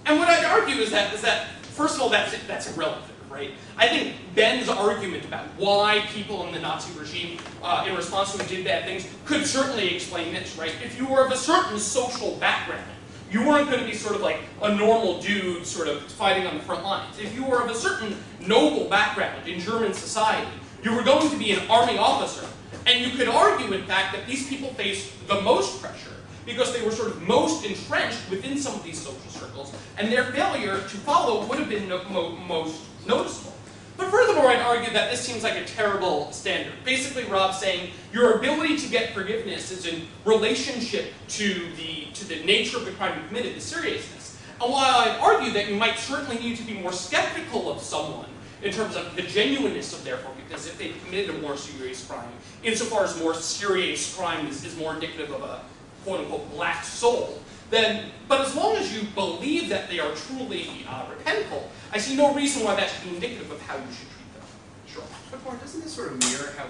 And what I'd argue is that first of all, that's irrelevant, right? I think Ben's argument about why people in the Nazi regime, in response to him, did bad things, could certainly explain this, right? If you were of a certain social background, you weren't going to be sort of like a normal dude sort of fighting on the front lines. If you were of a certain noble background in German society, you were going to be an army officer. And you could argue, in fact, that these people faced the most pressure because they were sort of most entrenched within some of these social circles, and their failure to follow would have been most noticeable. But furthermore, I'd argue that this seems like a terrible standard. Basically, Rob's saying your ability to get forgiveness is in relationship to the nature of the crime you committed, the seriousness. And while I'd argue that you might certainly need to be more skeptical of someone in terms of the genuineness of their forgiveness if they've committed a more serious crime, insofar as more serious crime is more indicative of a quote-unquote black soul, but as long as you believe that they are truly repentful, I see no reason why that should be indicative of how you should treat them. Sure.
But Warren, doesn't this sort of mirror how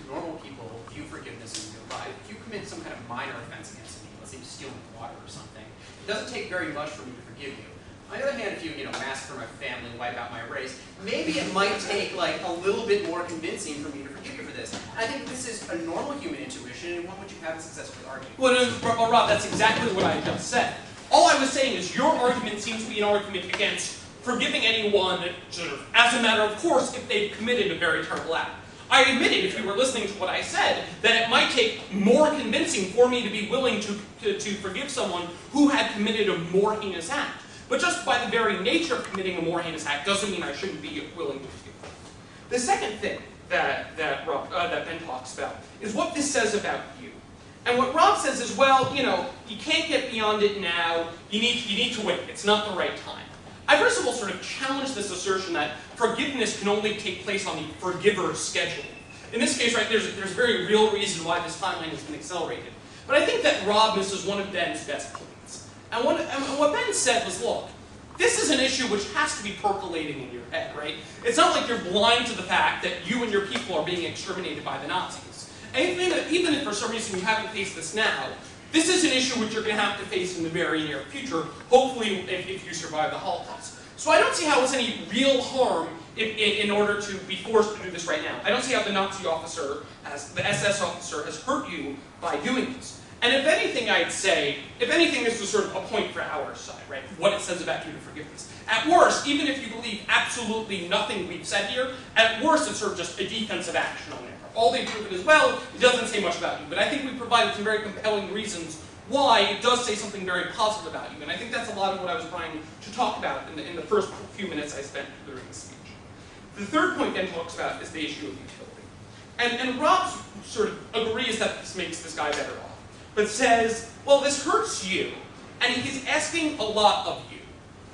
normal people view forgiveness in real life? If you commit some kind of minor offense against me, let's say stealing water or something, it doesn't take very much for me to forgive you. On the other hand, if you massacre my family, wipe out my race, maybe it might take like a little bit more convincing for me to forgive you for this. I think this is a normal human intuition and one which you haven't successfully argued.
Well, no, Rob, that's exactly what I just said. All I was saying is your argument seems to be an argument against forgiving anyone sort of as a matter of course if they've committed a very terrible act. I admitted, if you were listening to what I said, that it might take more convincing for me to be willing to forgive someone who had committed a more heinous act. But just by the very nature of committing a more heinous act doesn't mean I shouldn't be willing to forgive them. The second thing that Ben talks about is what this says about you. And what Rob says is, well, you can't get beyond it now. You need to wait. It's not the right time. I first of all sort of challenge this assertion that forgiveness can only take place on the forgiver's schedule. In this case, right, there's a very real reason why this timeline has been accelerated. But I think that Rob misses one of Ben's best points. And what Ben said was, look, this is an issue which has to be percolating in your head, right? It's not like you're blind to the fact that you and your people are being exterminated by the Nazis. And even if for some reason you haven't faced this now, this is an issue which you're going to have to face in the very near future, hopefully if you survive the Holocaust. So I don't see how it's any real harm in order to be forced to do this right now. I don't see how the Nazi officer, the SS officer, has hurt you by doing this. And if anything, I'd say, this was sort of a point for our side, right? What it says about you to forgiveness. At worst, even if you believe absolutely nothing we've said here, at worst it's sort of just a defensive action on their part. All they've proven is, well, it doesn't say much about you. But I think we provided some very compelling reasons why it does say something very positive about you. And I think that's a lot of what I was trying to talk about in the first few minutes I spent during the speech. The third point Ben talks about is the issue of utility. And Rob sort of agrees that this makes this guy better off, but says, well, this hurts you, and he's asking a lot of you,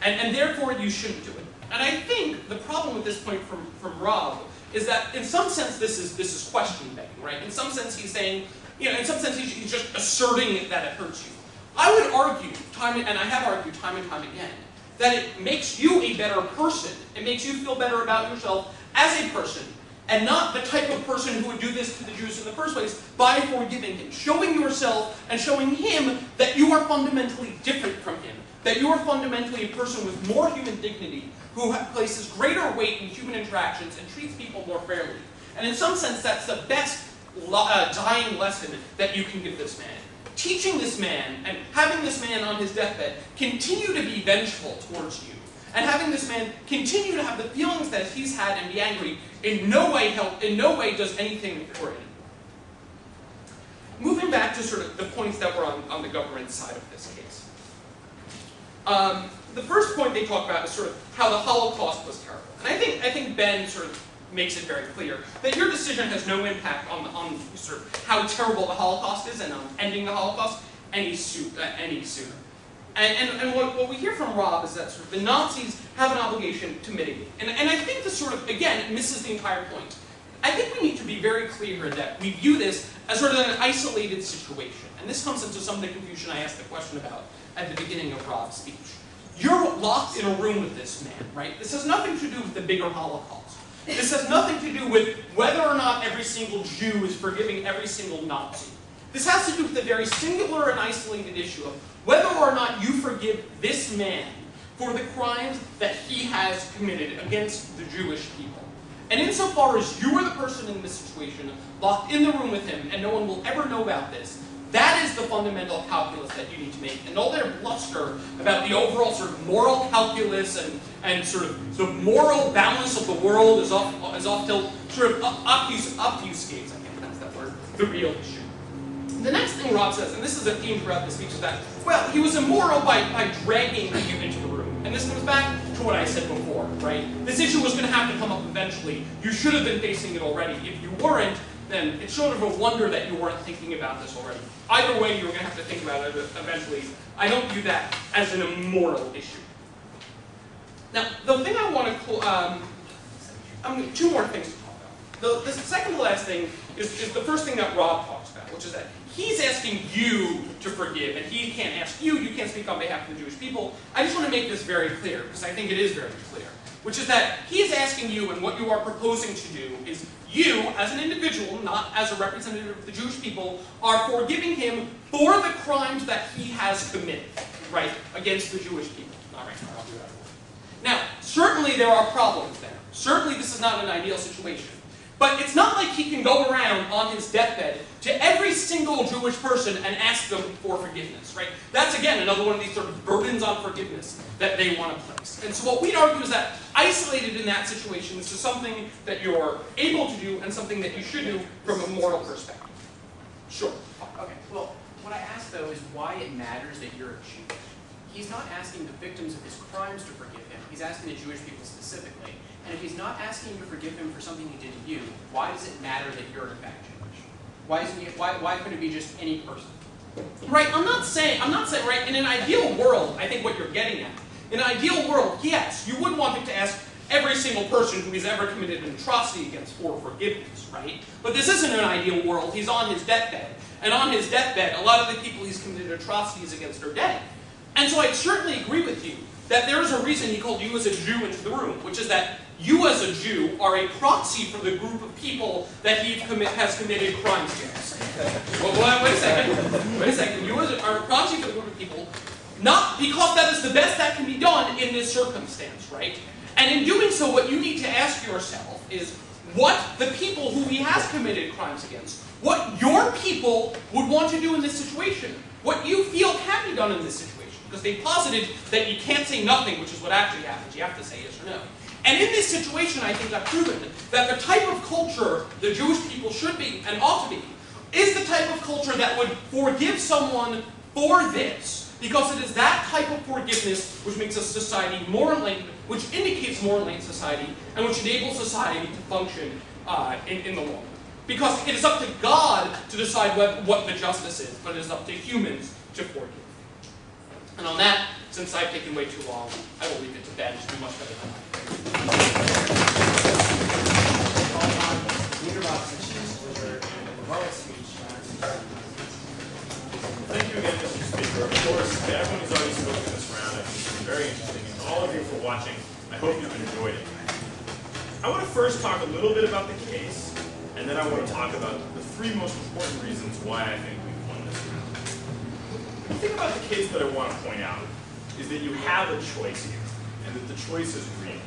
and therefore you shouldn't do it. And I think the problem with this point from Rob is that in some sense this is question begging, right? In some sense he's saying, in some sense he's just asserting that it hurts you. I would argue, and I have argued time and time again, that it makes you a better person. It makes you feel better about yourself as a person, and not the type of person who would do this to the Jews in the first place, by forgiving him, showing yourself and showing him that you are fundamentally different from him, that you are fundamentally a person with more human dignity, who places greater weight in human interactions and treats people more fairly. And in some sense, that's the best dying lesson that you can give this man. Teaching this man and having this man on his deathbed continue to be vengeful towards you, and having this man continue to have the feelings that he's had and be angry in no way does anything for him. Moving back to sort of the points that were on the government side of this case. The first point they talk about is sort of how the Holocaust was terrible. And I think Ben sort of makes it very clear that your decision has no impact on sort of how terrible the Holocaust is and on ending the Holocaust any sooner. And what we hear from Rob is that sort of the Nazis have an obligation to mitigate. And I think this sort of, again, misses the entire point. I think we need to be very clear that we view this as sort of an isolated situation. And this comes into some of the confusion I asked the question about at the beginning of Rob's speech. You're locked in a room with this man, right? This has nothing to do with the bigger Holocaust. This has nothing to do with whether or not every single Jew is forgiving every single Nazi. This has to do with the very singular and isolated issue of whether or not you forgive this man for the crimes that he has committed against the Jewish people. And insofar as you are the person in this situation, locked in the room with him, and no one will ever know about this, that is the fundamental calculus that you need to make. And all their bluster about the overall sort of moral calculus and sort of the moral balance of the world is off tilt, sort of obfuscates, I think that's that word, the real issue. The next thing Rob says, and this is a theme throughout the speech, is that, well, he was immoral by dragging you into the room. And this comes back to what I said before, right? This issue was going to have to come up eventually. You should have been facing it already. If you weren't, then it's sort of a wonder that you weren't thinking about this already. Either way, you were going to have to think about it eventually. I don't view that as an immoral issue. Now, the thing I want to, two more things to talk about. The second to last thing is the first thing that Rob talks about, which is that he's asking you to forgive, and he can't ask you, you can't speak on behalf of the Jewish people. I just want to make this very clear, because I think it is very clear, which is that he's asking you, and what you are proposing to do is you, as an individual, not as a representative of the Jewish people, are forgiving him for the crimes that he has committed, right, against the Jewish people. All right, I'll do that. Now, certainly there are problems there. Certainly this is not an ideal situation. But it's not like he can go around on his deathbed to every single Jewish person and ask them for forgiveness, right? That's, again, another one of these sort of burdens on forgiveness that they want to place. And so what we'd argue is that isolated in that situation, this is something that you're able to do and something that you should do from a moral perspective. Sure.
Okay, well, what I ask, though, is why it matters that you're a Jew. He's not asking the victims of his crimes to forgive him. He's asking the Jewish people specifically. And if he's not asking you to forgive him for something he did to you, why does it matter that you're in fact Jewish? Why couldn't it be just any person?
Right, I'm not saying, right, in an ideal world, I think what you're getting at, in an ideal world, yes, you would want him to ask every single person who he's ever committed an atrocity against for forgiveness, right? But this isn't an ideal world. He's on his deathbed. And on his deathbed, a lot of the people he's committed atrocities against are dead. And so I certainly agree with you that there is a reason he called you as a Jew into the room, which is that you as a Jew are a proxy for the group of people that he has committed crimes against. Well, wait a second. You are a proxy for the group of people, not because that is the best that can be done in this circumstance, right? And in doing so, what you need to ask yourself is what the people who he has committed crimes against, what your people would want to do in this situation, what you feel can be done in this situation. Because they posited that you can't say nothing, which is what actually happens. You have to say yes or no. And in this situation, I think I've proven that the type of culture the Jewish people should be and ought to be is the type of culture that would forgive someone for this, because it is that type of forgiveness which makes a society more enlightened, which indicates more enlightened society, and which enables society to function in the long run. Because it is up to God to decide what the justice is, but it is up to humans to forgive. And on that, since I've taken way too long, I will leave it to Ben to do much better than I.
Thank you again, Mr. Speaker. Of course, to everyone who's already spoken this round, I think it's been very interesting. And to all of you for watching, I hope you've enjoyed it. I want to first talk a little bit about the case, and then I want to talk about the three most important reasons why I think we've won this round. The thing about the case that I want to point out is that you have a choice here, and that the choice is real.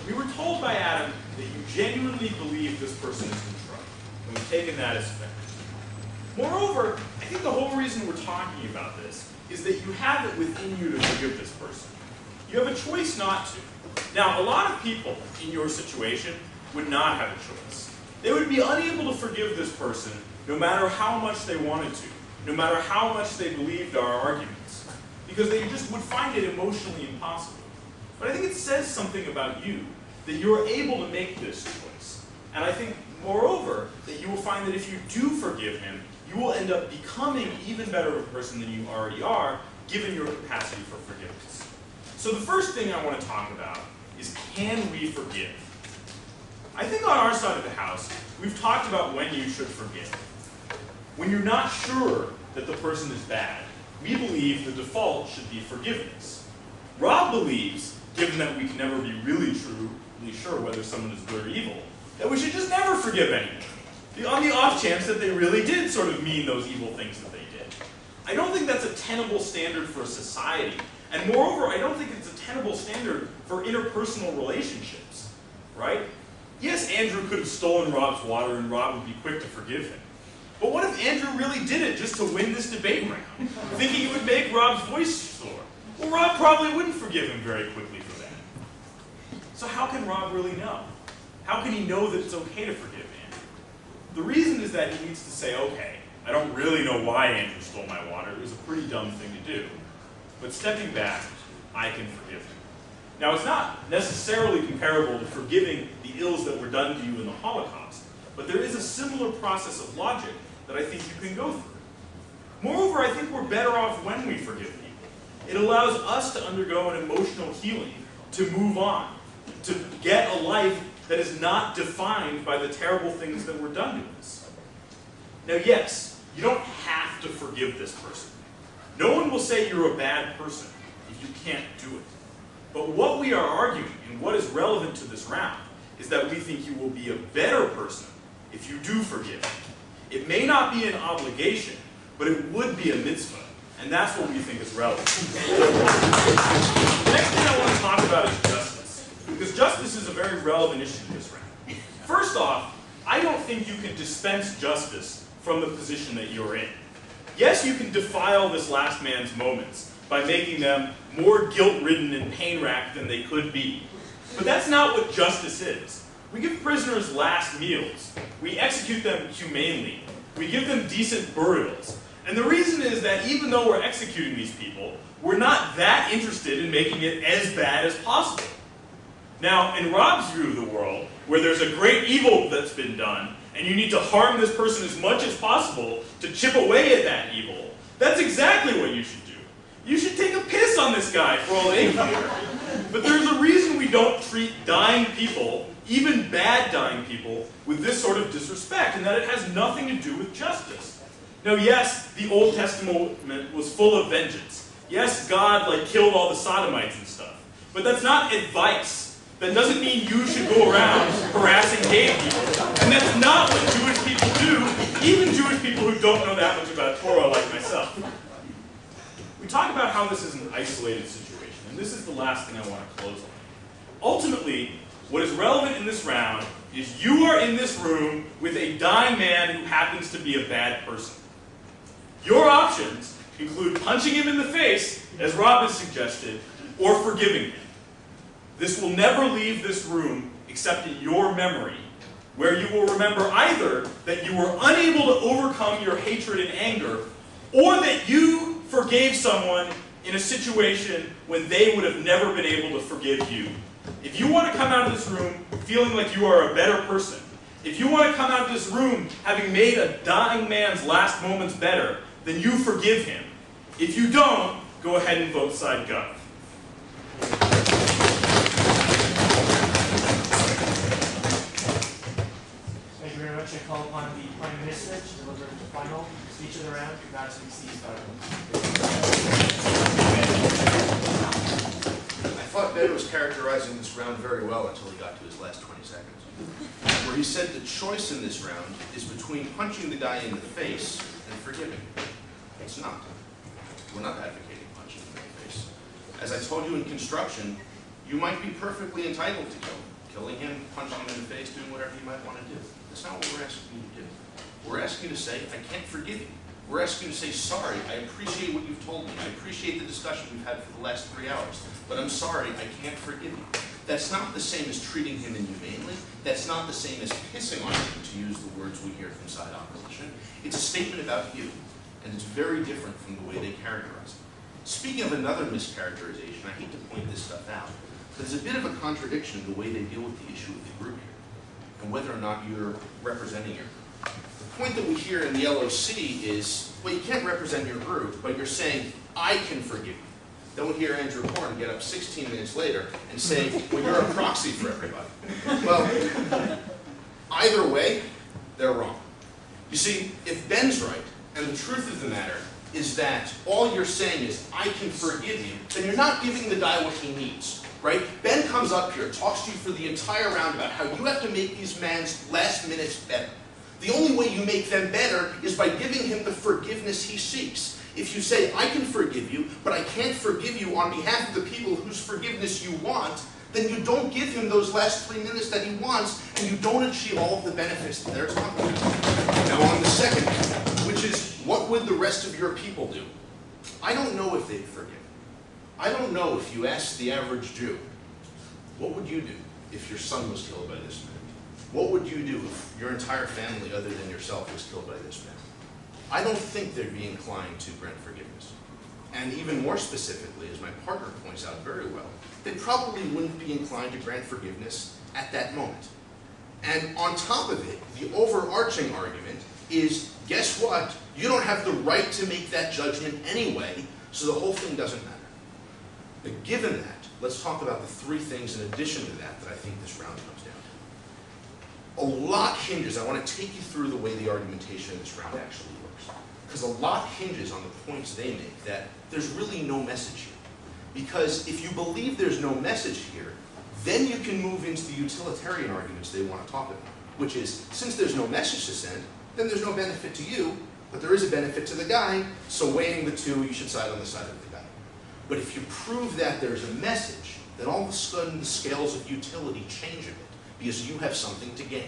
We were told by Adam that you genuinely believe this person is in trouble, and we've taken that as fact. Moreover, I think the whole reason we're talking about this is that you have it within you to forgive this person. You have a choice not to. Now, a lot of people in your situation would not have a choice. They would be unable to forgive this person no matter how much they wanted to, no matter how much they believed our arguments, because they just would find it emotionally impossible. But I think it says something about you, that you're able to make this choice. And I think, moreover, that you will find that if you do forgive him, you will end up becoming even better of a person than you already are, given your capacity for forgiveness. So the first thing I want to talk about is, can we forgive? I think on our side of the house, we've talked about when you should forgive. When you're not sure that the person is bad, we believe the default should be forgiveness. Rob believes, given that we can never be really truly sure whether someone is good or evil, that we should just never forgive anyone, on the off chance that they really did sort of mean those evil things that they did. I don't think that's a tenable standard for a society, and moreover, I don't think it's a tenable standard for interpersonal relationships, right? Yes, Andrew could have stolen Rob's water and Rob would be quick to forgive him. But what if Andrew really did it just to win this debate round, thinking it would make Rob's voice soar? Well, Rob probably wouldn't forgive him very quickly for that. So how can Rob really know? How can he know that it's okay to forgive Andrew? The reason is that he needs to say, okay, I don't really know why Andrew stole my water. It was a pretty dumb thing to do. But stepping back, I can forgive him. Now, it's not necessarily comparable to forgiving the ills that were done to you in the Holocaust, but there is a similar process of logic that I think you can go through. Moreover, I think we're better off when we forgive people. It allows us to undergo an emotional healing, to move on, to get a life that is not defined by the terrible things that were done to us. Now, yes, you don't have to forgive this person. No one will say you're a bad person if you can't do it. But what we are arguing, and what is relevant to this round, is that we think you will be a better person if you do forgive. It may not be an obligation, but it would be a mitzvah. And that's what we think is relevant. The next thing I want to talk about is justice. Because justice is a very relevant issue in this round. First off, I don't think you can dispense justice from the position that you're in. Yes, you can defile this last man's moments by making them more guilt-ridden and pain-racked than they could be. But that's not what justice is. We give prisoners last meals. We execute them humanely. We give them decent burials. And the reason is that even though we're executing these people, we're not that interested in making it as bad as possible. Now, in Rob's view of the world, where there's a great evil that's been done, and you need to harm this person as much as possible to chip away at that evil, that's exactly what you should do. You should take a piss on this guy for all they care. But there's a reason we don't treat dying people, even bad dying people, with this sort of disrespect, and that it has nothing to do with justice. Now, yes, the Old Testament was full of vengeance. Yes, God killed all the sodomites and stuff. But that's not advice. That doesn't mean you should go around harassing gay people. And that's not what Jewish people do, even Jewish people who don't know that much about Torah like myself. We talk about how this is an isolated situation, and this is the last thing I want to close on. Ultimately, what is relevant in this round is you are in this room with a dying man who happens to be a bad person. Your options include punching him in the face, as Rob has suggested, or forgiving him. This will never leave this room except in your memory, where you will remember either that you were unable to overcome your hatred and anger, or that you forgave someone in a situation when they would have never been able to forgive you. If you want to come out of this room feeling like you are a better person, if you want to come out of this room having made a dying man's last moments better, then you forgive him. If you don't, go ahead and vote side Gov.
Thank you very much. I call upon the Prime Minister to deliver the final speech of the round. Congrats on the started.
I thought Ben was characterizing this round very well until he got to his last 20 seconds, where he said the choice in this round is between punching the guy in the face and forgiving. It's not. We're not advocating punching him in the face. As I told you in construction, you might be perfectly entitled to kill him. Killing him, punching him in the face, doing whatever you might want to do. That's not what we're asking you to do. We're asking you to say, I can't forgive you. We're asking you to say, sorry, I appreciate what you've told me. I appreciate the discussion we've had for the last 3 hours. But I'm sorry, I can't forgive you. That's not the same as treating him inhumanely. That's not the same as pissing on him, to use the words we hear from side opposition. It's a statement about you. And it's very different from the way they characterize it. Speaking of another mischaracterization, I hate to point this stuff out, but there's a bit of a contradiction in the way they deal with the issue of the group here, and whether or not you're representing your group. The point that we hear in the LOC is, well, you can't represent your group, but you're saying, I can forgive you. Then we hear Andrew Korn get up 16 minutes later and say, well, you're a proxy for everybody. Well, either way, they're wrong. You see, if Ben's right, and the truth of the matter is that all you're saying is, I can forgive you, then you're not giving the guy what he needs, right? Ben comes up here, talks to you for the entire round about how you have to make these man's last minutes better. The only way you make them better is by giving him the forgiveness he seeks. If you say, I can forgive you, but I can't forgive you on behalf of the people whose forgiveness you want, then you don't give him those last 3 minutes that he wants, and you don't achieve all of the benefits that they're talking about. Now on the second point, which is, what would the rest of your people do? I don't know if they'd forgive. I don't know if you asked the average Jew, what would you do if your son was killed by this man? What would you do if your entire family, other than yourself, was killed by this man? I don't think they'd be inclined to grant forgiveness. And even more specifically, as my partner points out very well, they probably wouldn't be inclined to grant forgiveness at that moment. And on top of it, the overarching argument is, guess what? You don't have the right to make that judgment anyway, so the whole thing doesn't matter. But given that, let's talk about the 3 things in addition to that I think this round comes down to. A lot hinges, I want to take you through the way the argumentation in this round actually works. Because a lot hinges on the points they make that there's really no message here. Because if you believe there's no message here, then you can move into the utilitarian arguments they want to talk about. Which is, since there's no message to send, then there's no benefit to you, but there is a benefit to the guy, so weighing the two, you should side on the side of the guy. But if you prove that there's a message, then all of a sudden the scales of utility change a bit, because you have something to gain.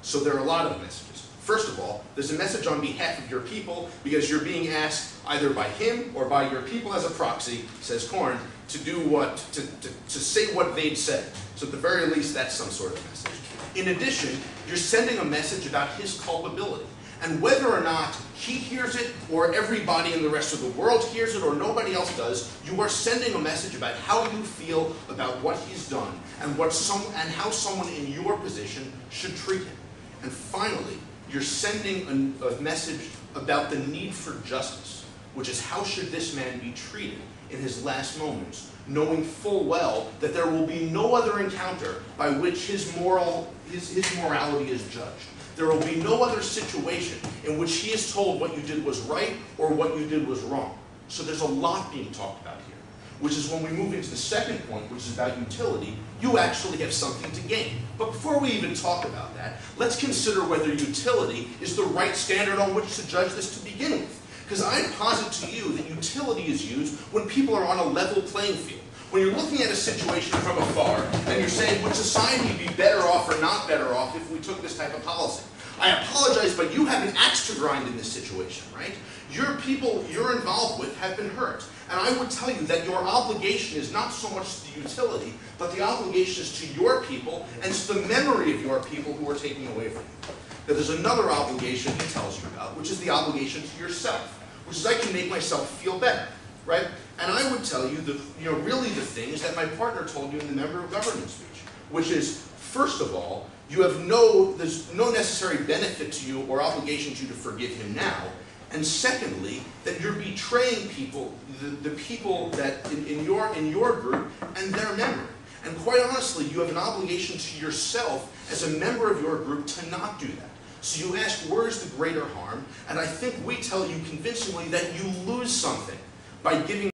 So there are a lot of messages. First of all, there's a message on behalf of your people, because you're being asked either by him or by your people as a proxy, says Korn, to do what, to say what they'd said. So at the very least, that's some sort of message. In addition, you're sending a message about his culpability. And whether or not he hears it, or everybody in the rest of the world hears it, or nobody else does, you are sending a message about how you feel about what he's done, and how someone in your position should treat him. And finally, you're sending a message about the need for justice, which is how should this man be treated in his last moments, knowing full well that there will be no other encounter by which his morality is judged. There will be no other situation in which he is told what you did was right or what you did was wrong. So there's a lot being talked about here, which is when we move into the second point, which is about utility, you actually have something to gain. But before we even talk about that, let's consider whether utility is the right standard on which to judge this to begin with. Because I posit to you that utility is used when people are on a level playing field. When you're looking at a situation from afar, and you're saying, would society be better off or not better off if we took this type of policy? I apologize, but you have an axe to grind in this situation, right? Your people you're involved with have been hurt. And I would tell you that your obligation is not so much the utility, but the obligation is to your people and to the memory of your people who are taking away from you. Now, there's another obligation he tells you about, which is the obligation to yourself, which is I can make myself feel better, right? And I would tell you that, really the things that my partner told you in the member of government speech, which is, first of all, there's no necessary benefit to you or obligation to you to forgive him now. And secondly, that you're betraying people, the people that in your group and their memory. And quite honestly, you have an obligation to yourself as a member of your group to not do that. So you ask, where is the greater harm? And I think we tell you convincingly that you lose something by giving